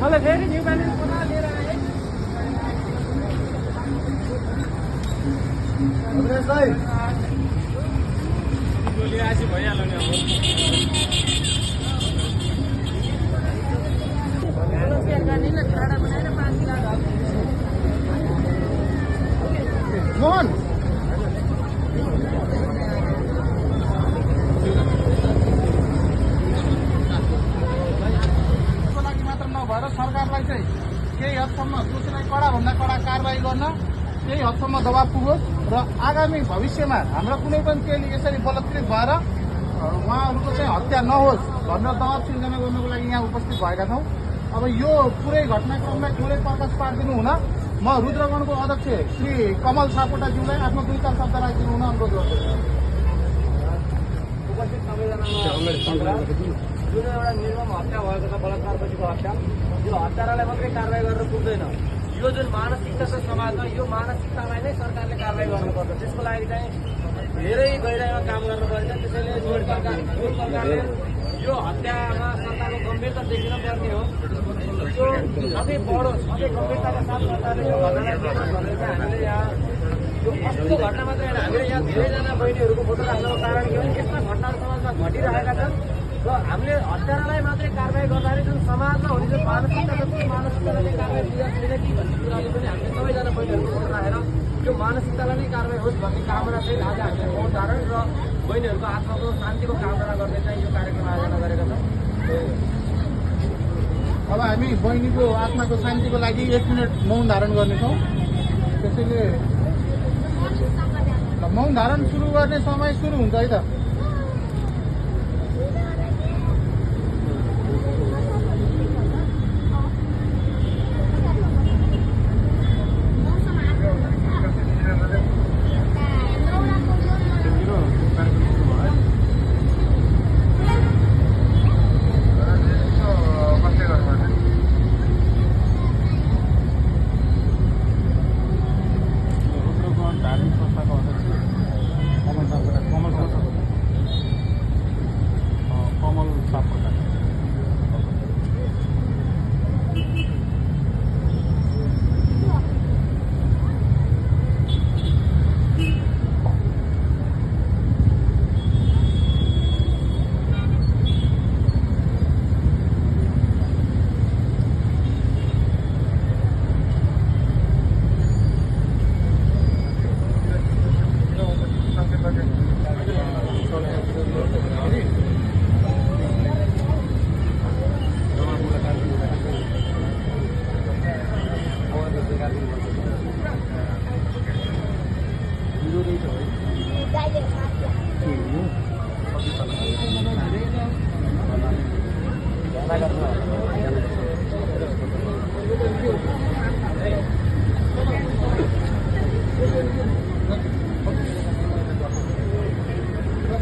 मलाई फेरि new balance बना लिएर आए अग्रेस भाइ गोली आसी भइहाल्यो नि मोहन भएर सरकारलाई चाहिँ केही हदसम्म दोषीलाई कडाभन्दा कडा कारबाही गर्न केही हदसम्म दबाब पुगोस् र आगामी भविष्यमा हाम्रो कुनै पनि केही यसरी बलात्कृत भएर उहाँहरूको चाहिँ हत्या नहोस् भनेर दबाब सिर्जना गर्नको लागि यहाँ उपस्थित भएका छौँ। अब यो पुरै घटनाक्रमलाई थोरै प्रकाश पारिदिनु हुन म रुद्रगणको अध्यक्ष श्री कमल सापकोटाज्यूलाई आफ्नो 2 शब्द राखिदिनु हुन अनुरोध गर्छु। उपस्थित सबैजना जुन एउटा निर्मम हत्या भएको छ बलात्कारपछिको हत्या, यो हत्यारालाई मात्रै कारवाही गरेर पुग्दैन। यो जुन मानसिकता छ समाजमा, यो मानसिकतालाई नै सरकारले कारवाही गर्नुपर्छ। त्यसको लागि चाहिँ धेरै गहिराइमा काम गर्नुपर्छ। त्यसैले सरकारले यो हत्यामा सरकारको गम्भीरता देखिन पर्ने हो। यो अझै बढोस्, अझै गम्भीरताका साथ सरकारले यो घटनालाई देखोस् भनेर चाहिँ हामीले यहाँ यो कस्तो घटना मात्रै होइन, हामीले यहाँ धेरैजना बहिनीहरूको फोटो राख्नको कारण के हो, यस्ता घटनाहरू समाजमा घटिरहेका छन् र हामीले हत्यारालाई मात्रै कारवाही गर्दाखेरि जुन समाजमा हुने जुन मानसिकता छ, त्यो मानसिकतालाई कारवाही दिँदैन कि भन्ने कुराले पनि हामीले सबैजना बहिनीहरूको फोटो राखेर यो मानसिकतालाई नै कारवाही होस् भन्ने कामना चाहिँ आज हामीले मौन धारण र बहिनीहरूको आत्माको शान्तिको कामना गर्दै चाहिँ यो कार्यक्रम आयोजना गरेका छौँ। अब हामी बहिनीको आत्माको शान्तिको लागि 1 मिनट मौन धारण गर्नेछौँ। त्यसैले मौन धारण सुरु गर्ने समय सुरु हुन्छ है त।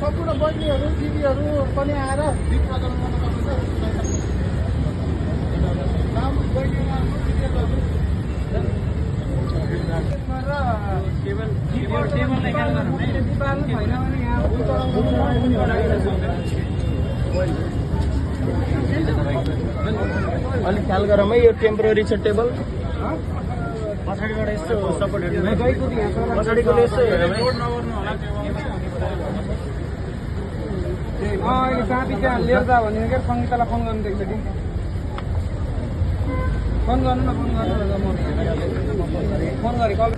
सम्पूर्ण बहिनीहरू दिदीहरू पनि आएर दीप प्रज्वलन गर्न अलिक ख्याल गरौँ है। यो टेम्पोररी छ टेबल, पछाडिबाट यस्तो सपोर्ट हेर्नु, पछाडिको यस्तो अहिले साथी त्यहाँ लिएर जा भने क्या सङ्गीतालाई फोन गर्नु देख्छ कि फोन गर्नु न, फोन गरेँ कल